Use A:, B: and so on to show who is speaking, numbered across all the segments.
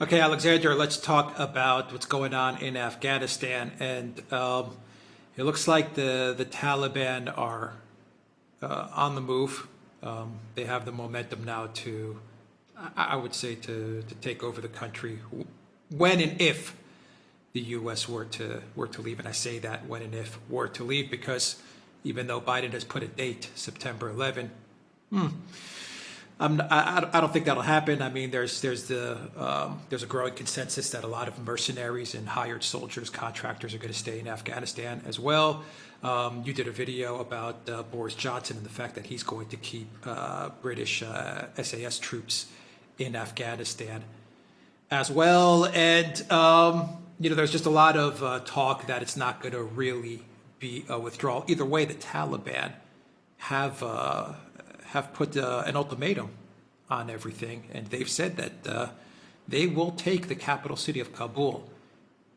A: Okay, Alexander, let's talk about what's going on in Afghanistan. And it looks like the Taliban are on the move. They have the momentum now to, I would say, to take over the country when and if the U.S. were to leave. And I say that when and if were to leave because even though Biden has put a date, September 11, I don't think that'll happen. I mean, there's a growing consensus that a lot of mercenaries and hired soldiers, contractors, are going to stay in Afghanistan as well. You did a video about Boris Johnson and the fact that he's going to keep British SAS troops in Afghanistan as well. And there's just a lot of talk that it's not going to really be a withdrawal. Either way, the Taliban have put an ultimatum on everything, and they've said that they will take the capital city of Kabul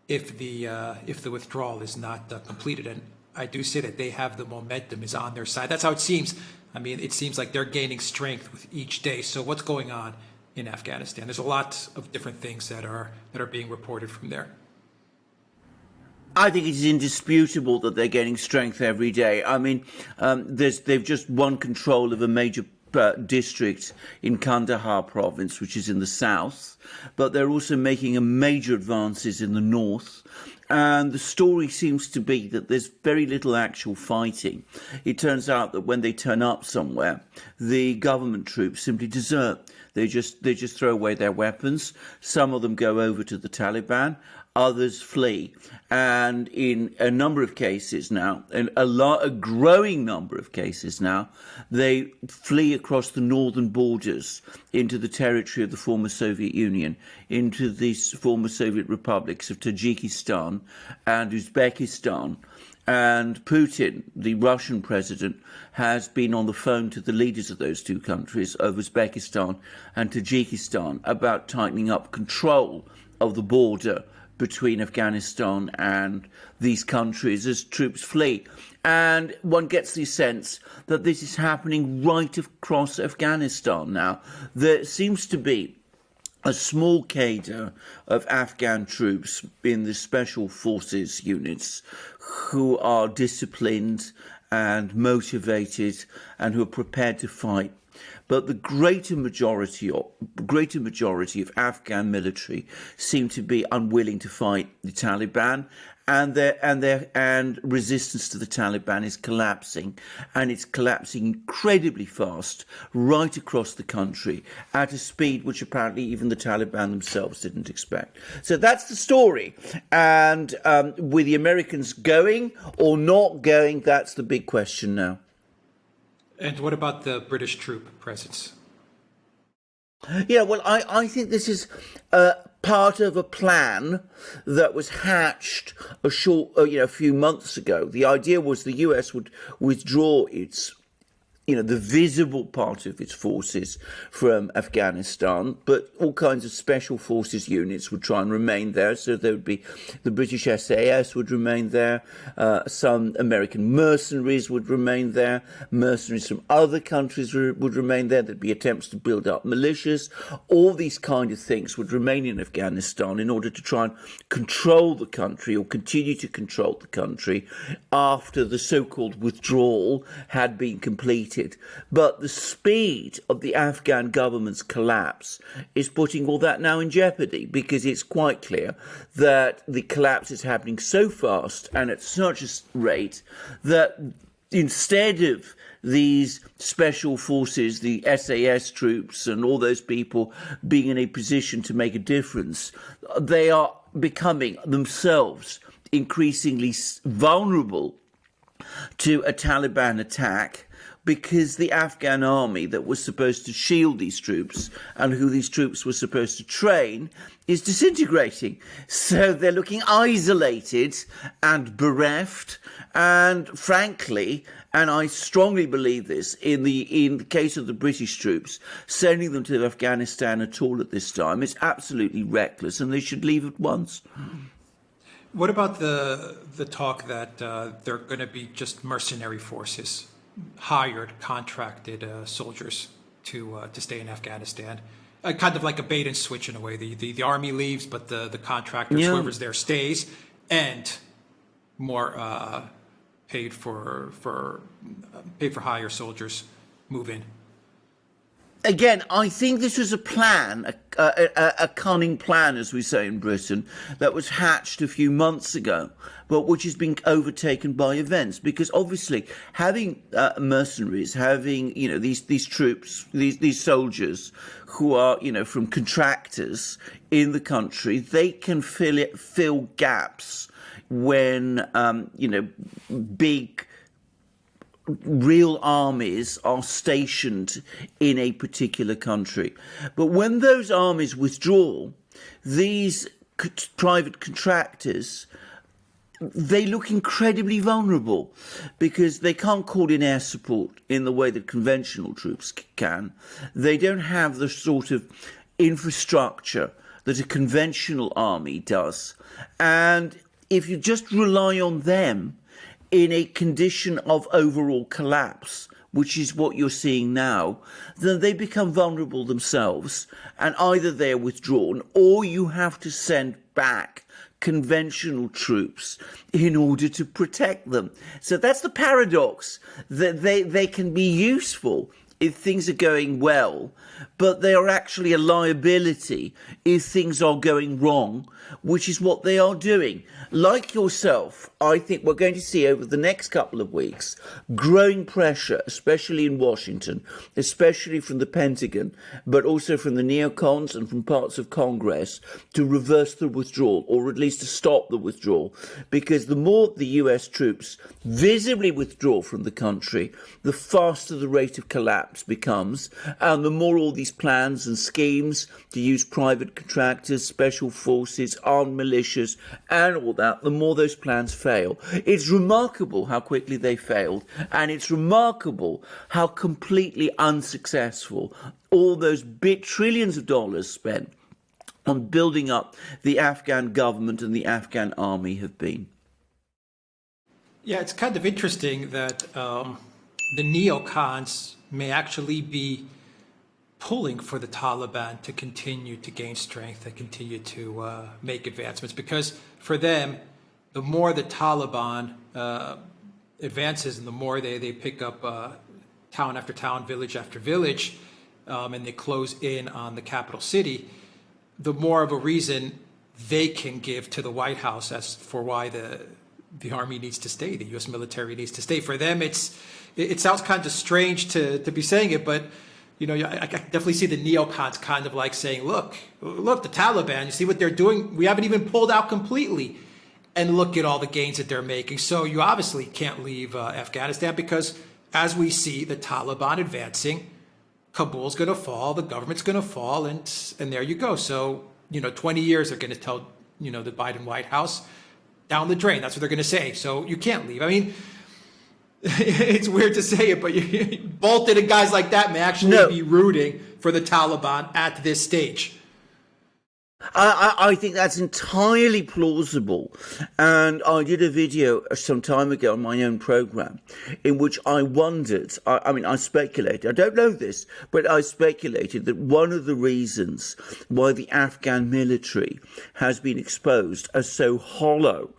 A: if the withdrawal is not completed. And I do say that they have the momentum is on their side. That's how it seems. I mean, it seems like they're gaining strength with each day. So what's going on in Afghanistan? There's a lot of different things that are being reported from there.
B: I think it is indisputable that they're gaining strength every day. I mean, they've just won control of a major district in Kandahar province, which is in the south, but they're also making major advances in the north. And the story seems to be that there's very little actual fighting. It turns out that when they turn up somewhere, the government troops simply desert. They just throw away their weapons. Some of them go over to the Taliban. Others flee. And in a number of cases now, a growing number of cases now, they flee across the northern borders into the territory of the former Soviet Union, into these former Soviet republics of Tajikistan and Uzbekistan. And Putin, the Russian president, has been on the phone to the leaders of those two countries, of Uzbekistan and Tajikistan, about tightening up control of the border between Afghanistan and these countries as troops flee. And one gets the sense that this is happening right across Afghanistan now. There seems to be a small cadre of Afghan troops in the special forces units who are disciplined and motivated and who are prepared to fight. But the greater majority of Afghan military seem to be unwilling to fight the Taliban, and resistance to the Taliban is collapsing, and it's collapsing incredibly fast right across the country at a speed which apparently even the Taliban themselves didn't expect. So that's the story, and with the Americans going or not going, that's the big question now.
A: And what about the British troop presence?
B: Yeah, well, I think this is part of a plan that was hatched a few months ago. The idea was the US would withdraw its, the visible part of its forces from Afghanistan, but all kinds of special forces units would try and remain there. So there would be the British SAS would remain there, some American mercenaries would remain there, mercenaries from other countries would remain there. There'd be attempts to build up militias. All these kind of things would remain in Afghanistan in order to try and control the country or continue to control the country after the so-called withdrawal had been completed. But the speed of the Afghan government's collapse is putting all that now in jeopardy, because it's quite clear that the collapse is happening so fast and at such a rate that instead of these special forces, the SAS troops and all those people being in a position to make a difference, they are becoming themselves increasingly vulnerable to a Taliban attack, because the Afghan army that was supposed to shield these troops and who these troops were supposed to train is disintegrating. So they're looking isolated and bereft. And frankly, and I strongly believe this, in the case of the British troops, sending them to Afghanistan at all at this time is absolutely reckless, and they should leave at once.
A: What about the talk that they're going to be just mercenary forces, hired, contracted soldiers to stay in Afghanistan? kind of like a bait and switch in a way. The army leaves, but the contractors,
B: Yeah.
A: whoever's there, stays, and more paid for hire soldiers move in.
B: Again, I think this was a plan, a cunning plan, as we say in Britain, that was hatched a few months ago, but which has been overtaken by events. Because obviously, having mercenaries, having these troops, these soldiers who are from contractors in the country, they can fill gaps when big real armies are stationed in a particular country. But when those armies withdraw, these private contractors, they look incredibly vulnerable because they can't call in air support in the way that conventional troops can. They don't have the sort of infrastructure that a conventional army does. And if you just rely on them in a condition of overall collapse, which is what you're seeing now, then they become vulnerable themselves, and either they're withdrawn or you have to send back conventional troops in order to protect them. So that's the paradox, that they can be useful if things are going well, but they are actually a liability if things are going wrong, which is what they are doing. Like yourself, I think we're going to see over the next couple of weeks growing pressure, especially in Washington, especially from the Pentagon, but also from the neocons and from parts of Congress, to reverse the withdrawal, or at least to stop the withdrawal. Because the more the US troops visibly withdraw from the country, the faster the rate of collapse becomes, and the more all these plans and schemes to use private contractors, special forces, armed militias, and all that, the more those plans fail. It's remarkable how quickly they failed, and it's remarkable how completely unsuccessful all those trillions of dollars spent on building up the Afghan government and the Afghan army have been.
A: Yeah, it's kind of interesting that the neocons may actually be pulling for the Taliban to continue to gain strength, to continue to make advancements, because for them, the more the Taliban advances and the more they pick up town after town, village after village, and they close in on the capital city, the more of a reason they can give to the White House as for why the army needs to stay, the U.S. military needs to stay. For them, it sounds kind of strange to be saying it, but I definitely see the neocons kind of like saying, look, the Taliban, you see what they're doing? We haven't even pulled out completely. And look at all the gains that they're making. So you obviously can't leave Afghanistan because, as we see the Taliban advancing, Kabul's going to fall, the government's going to fall, and there you go. So, 20 years they're going to tell, the Biden White House, down the drain. That's what they're going to say. So you can't leave. I mean, it's weird to say it, but Bolton and guys like that may actually be rooting for the Taliban at this stage.
B: I think that's entirely plausible. And I did a video some time ago on my own program in which I wondered, I speculated, I don't know this, but I speculated that one of the reasons why the Afghan military has been exposed as so hollow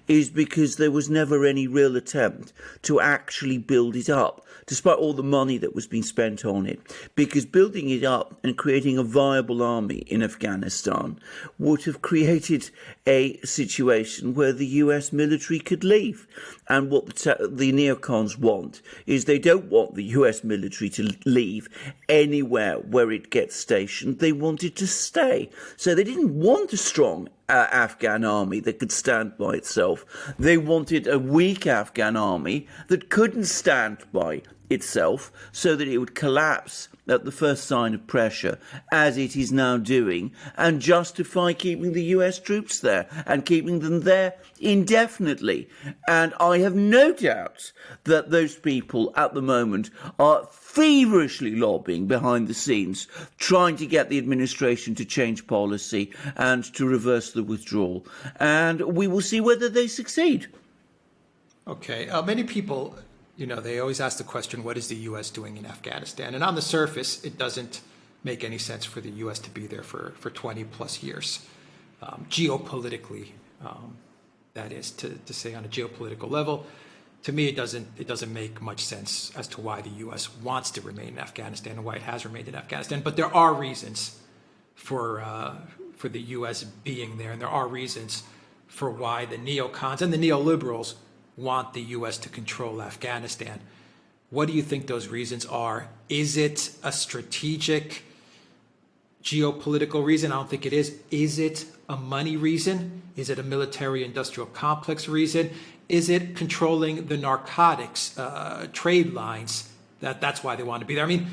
B: is because there was never any real attempt to actually build it up, despite all the money that was being spent on it. Because building it up and creating a viable army in Afghanistan would have created a situation where the US military could leave. And what the neocons want is they don't want the US military to leave anywhere where it gets stationed. They want it to stay. So they didn't want a strong Afghan army that could stand by itself. They wanted a weak Afghan army that couldn't stand by itself, so that it would collapse at the first sign of pressure, as it is now doing, and justify keeping the US troops there and keeping them there indefinitely. And I have no doubt that those people at the moment are feverishly lobbying behind the scenes, trying to get the administration to change policy and to reverse the withdrawal. And we will see whether they succeed.
A: Okay. Many people, they always ask the question, what is the U.S. doing in Afghanistan? And on the surface, it doesn't make any sense for the U.S. to be there for 20 plus years. Geopolitically, that is, to say on a geopolitical level, to me, it doesn't make much sense as to why the U.S. wants to remain in Afghanistan and why it has remained in Afghanistan. But there are reasons for the U.S. being there, and there are reasons for why the neocons and the neoliberals want the U.S. to control Afghanistan. What do you think those reasons are? Is it a strategic geopolitical reason? I don't think it is. Is it a money reason? Is it a military-industrial complex reason? Is it controlling the narcotics trade lines? That's why they want to be there. I mean,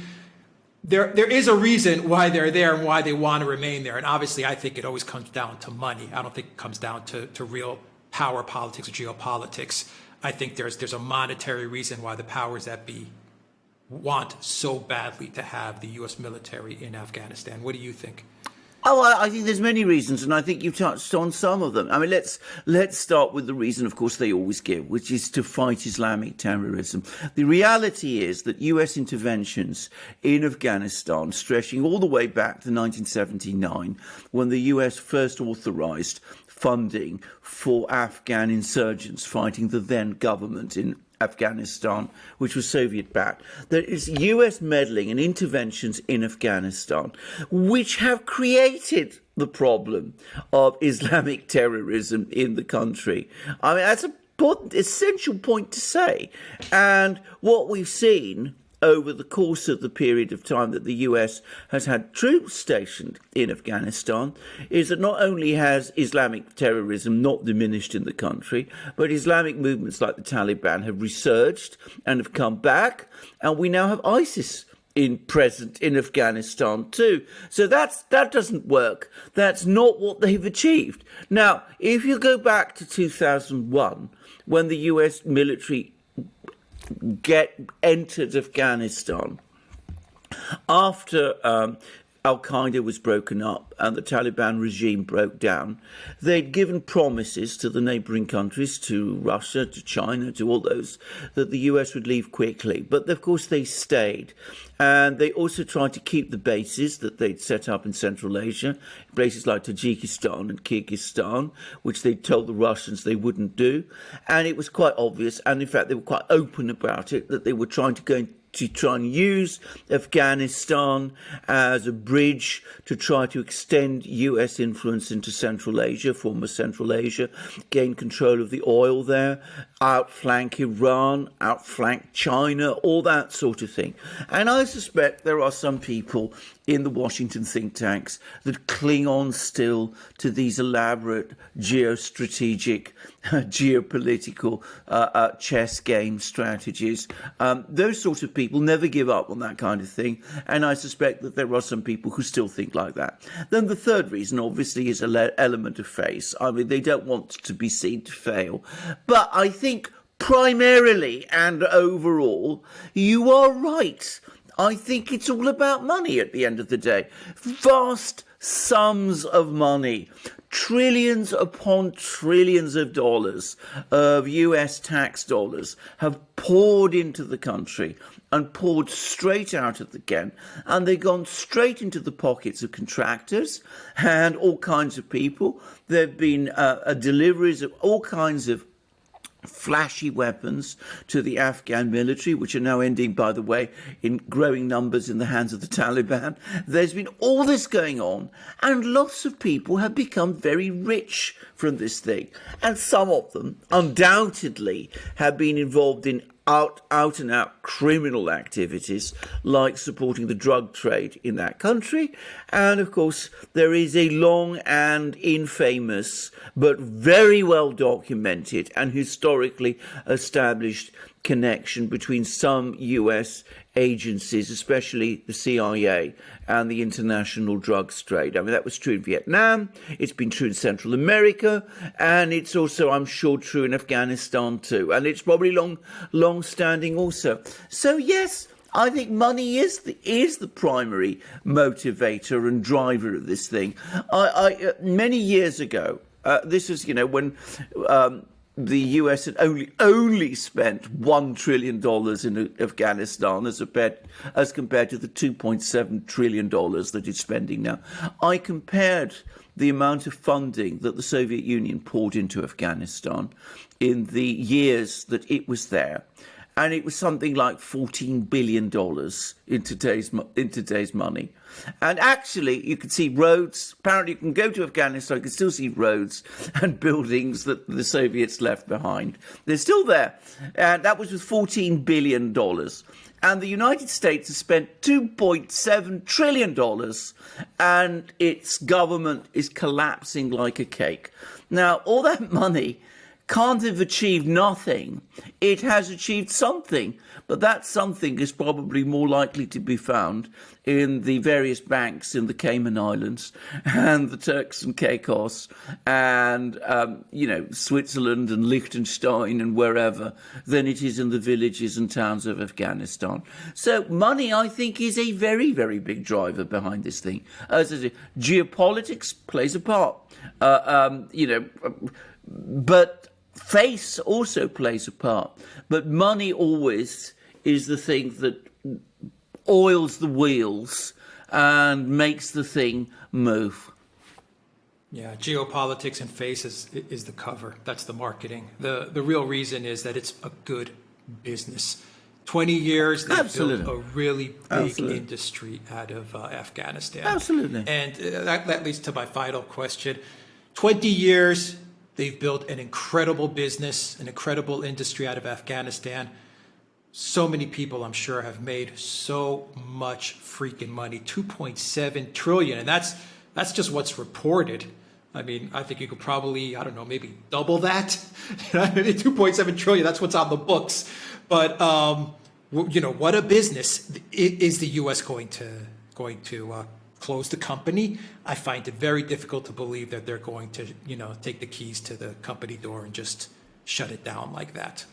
A: there is a reason why they're there and why they want to remain there. And obviously, I think it always comes down to money. I don't think it comes down to real power politics or geopolitics. I think there's a monetary reason why the powers that be want so badly to have the U.S. military in Afghanistan. What do you think?
B: Oh, I think there's many reasons, and I think you've touched on some of them. I mean, let's start with the reason, of course, they always give, which is to fight Islamic terrorism. The reality is that U.S. interventions in Afghanistan, stretching all the way back to 1979, when the U.S. first authorized funding for Afghan insurgents fighting the then government in Afghanistan, which was Soviet-backed. There is US meddling and interventions in Afghanistan, which have created the problem of Islamic terrorism in the country. I mean, that's an essential point to say. And what we've seen over the course of the period of time that the US has had troops stationed in Afghanistan is that not only has Islamic terrorism not diminished in the country, but Islamic movements like the Taliban have resurged and have come back, and we now have ISIS present in Afghanistan too. So that doesn't work. That's not what they've achieved. Now, if you go back to 2001, when the US military entered Afghanistan after Al-Qaeda was broken up and the Taliban regime broke down, they'd given promises to the neighbouring countries, to Russia, to China, to all those, that the US would leave quickly. But of course they stayed. And they also tried to keep the bases that they'd set up in Central Asia, places like Tajikistan and Kyrgyzstan, which they told the Russians they wouldn't do. And it was quite obvious, and in fact they were quite open about it, that they were trying to try and use Afghanistan as a bridge to try to extend US influence into Central Asia, former Central Asia, gain control of the oil there, outflank Iran, outflank China, all that sort of thing. And I suspect there are some people in the Washington think tanks that cling on still to these elaborate geostrategic, geopolitical chess game strategies. Those sorts of people never give up on that kind of thing, and I suspect that there are some people who still think like that. Then the third reason, obviously, is an element of face. I mean, they don't want to be seen to fail. But I think primarily and overall, you are right. I think it's all about money at the end of the day. Vast sums of money, trillions upon trillions of dollars of US tax dollars have poured into the country and poured straight out of the again, and they've gone straight into the pockets of contractors and all kinds of people. There have been deliveries of all kinds of flashy weapons to the Afghan military, which are now ending, by the way, in growing numbers in the hands of the Taliban. There's been all this going on, and lots of people have become very rich from this thing. And some of them undoubtedly have been involved in out and out criminal activities like supporting the drug trade in that country. And of course there is a long and infamous but very well documented and historically established connection between some US agencies, especially the CIA, and the international drugs trade. I mean, that was true in Vietnam, it's been true in Central America, and it's also, I'm sure, true in Afghanistan too. And it's probably long-standing also. So yes, I think money is the primary motivator and driver of this thing. Many years ago, this was, when the US had only spent $1 trillion in Afghanistan as compared to the $2.7 trillion that it's spending now. I compared the amount of funding that the Soviet Union poured into Afghanistan in the years that it was there, and it was something like $14 billion in today's money. And actually, you can see roads. Apparently, you can go to Afghanistan, you can still see roads and buildings that the Soviets left behind. They're still there. And that was with $14 billion. And the United States has spent $2.7 trillion, and its government is collapsing like a cake. Now, all that money can't have achieved nothing. It has achieved something, but that something is probably more likely to be found in the various banks in the Cayman Islands and the Turks and Caicos and, Switzerland and Liechtenstein and wherever than it is in the villages and towns of Afghanistan. So money, I think, is a very, very big driver behind this thing. As I say, geopolitics plays a part, but face also plays a part. But money always is the thing that oils the wheels and makes the thing move.
A: Yeah, geopolitics and face is the cover. That's the marketing. The real reason is that it's a good business. 20 years, they've built a really big industry out of Afghanistan.
B: Absolutely.
A: And that leads to my final question. 20 years, they've built an incredible business, an incredible industry out of Afghanistan. So many people, I'm sure, have made so much freaking money, 2.7 trillion. And that's just what's reported. I mean, I think you could probably, maybe double that. 2.7 trillion, that's what's on the books. But, what a business. Is the U.S. going to close the company? I find it very difficult to believe that they're going to, take the keys to the company door and just shut it down like that.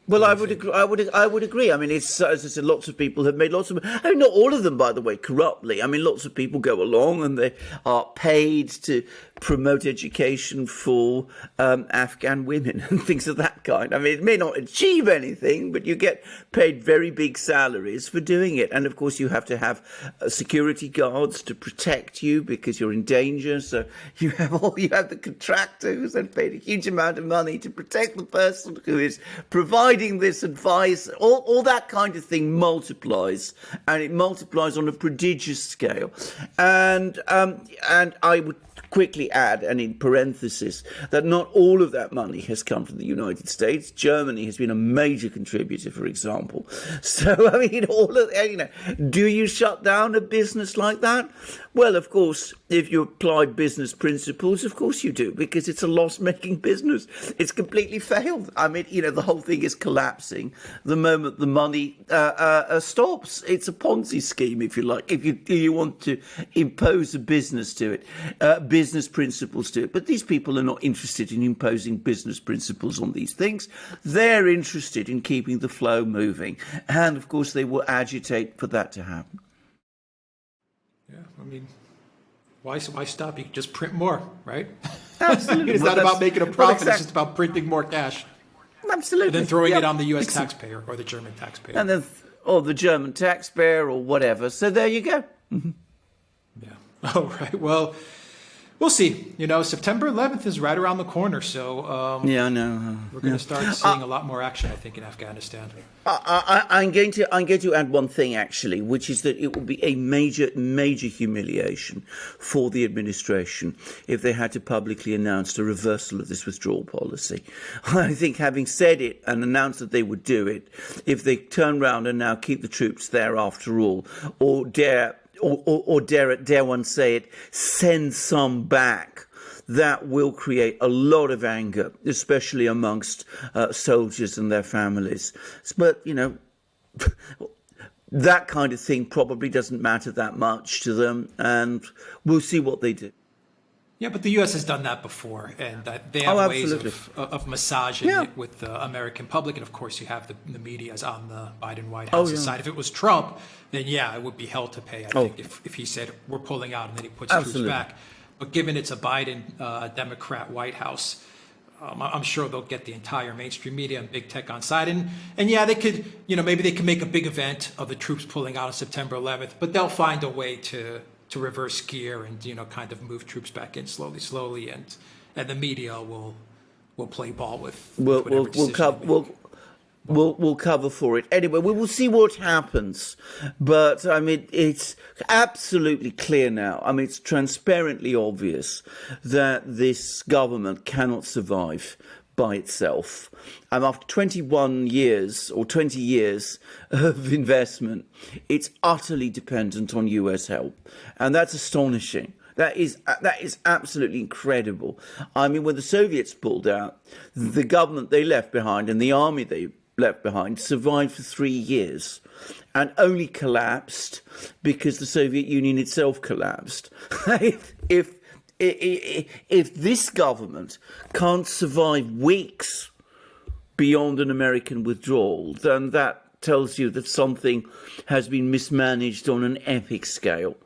B: Well, I would agree. I mean, it's, as I said, lots of people have made lots of. I mean, not all of them, by the way, corruptly. I mean, lots of people go along and they are paid to promote education for Afghan women and things of that kind. I mean, it may not achieve anything, but you get paid very big salaries for doing it. And of course, you have to have security guards to protect you because you're in danger. So you have the contractor who's then paid a huge amount of money to protect the person who is providing this advice. All that kind of thing multiplies, and it multiplies on a prodigious scale. And I would quickly add, and in parenthesis, that not all of that money has come from the United States. Germany has been a major contributor, for example. So, I mean, do you shut down a business like that? Well, of course, if you apply business principles, of course you do, because it's a loss-making business. It's completely failed. I mean, the whole thing is collapsing the moment the money stops. It's a Ponzi scheme, if you like, if you want to impose a business to it, business principles to it. But these people are not interested in imposing business principles on these things. They're interested in keeping the flow moving. And, of course, they will agitate for that to happen.
A: Yeah, I mean, why stop? You can just print more, right?
B: Absolutely.
A: It's not about making a profit. It's just about printing more cash.
B: Absolutely.
A: And then throwing it on the U.S. taxpayer or the German taxpayer.
B: And then, or the German taxpayer or whatever. So there you go.
A: Yeah. All right. Well, we'll see. September 11th is right around the corner. So
B: yeah, I know.
A: We're going to start seeing a lot more action, I think, in Afghanistan.
B: I'm going to add one thing, actually, which is that it will be a major, major humiliation for the administration if they had to publicly announce a reversal of this withdrawal policy. I think having said it and announced that they would do it, if they turn around and now keep the troops there after all, or dare one say it, send some back, that will create a lot of anger, especially amongst soldiers and their families. But, that kind of thing probably doesn't matter that much to them, and we'll see what they do.
A: Yeah, but the U.S. has done that before, and they have ways of massaging it with the American public. And, of course, you have the media is on the Biden White House's side. If it was Trump, then, yeah, it would be hell to pay, I think, if he said, we're pulling out, and then he puts troops back. But given it's a Biden Democrat White House, I'm sure they'll get the entire mainstream media and big tech on side. And yeah, they could, maybe they can make a big event of the troops pulling out on September 11th, but they'll find a way to reverse gear and, kind of move troops back in slowly. And the media will play ball with whatever decision they make.
B: We'll cover for it. Anyway, we will see what happens. But, I mean, it's absolutely clear now. I mean, it's transparently obvious that this government cannot survive by itself. And after 21 years or 20 years of investment, it's utterly dependent on US help. And that's astonishing. That is absolutely incredible. I mean, when the Soviets pulled out, the government they left behind and the army they left behind survived for 3 years and only collapsed because the Soviet Union itself collapsed. If this government can't survive weeks beyond an American withdrawal, then that tells you that something has been mismanaged on an epic scale.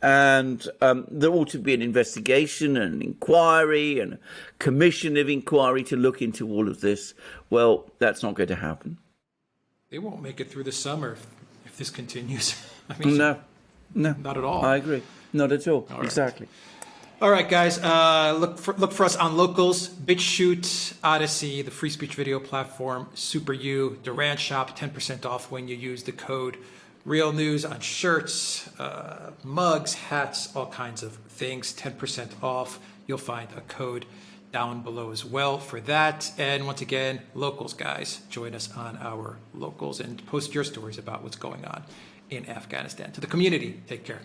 B: And there ought to be an investigation and an inquiry and a commission of inquiry to look into all of this. Well, that's not going to happen.
A: They won't make it through the summer if this continues. I mean,
B: No,
A: not at all.
B: I agree. Not at all.
A: All right.
B: Exactly.
A: All right, guys. Look for us on Locals, BitChute, ODYSEE, the free speech video platform, SuperU, Duran shop, 10% off when you use the code Real News on shirts, mugs, hats, all kinds of things, 10% off. You'll find a code down below as well for that. And once again, Locals, guys, join us on our Locals and post your stories about what's going on in Afghanistan. To the community, take care.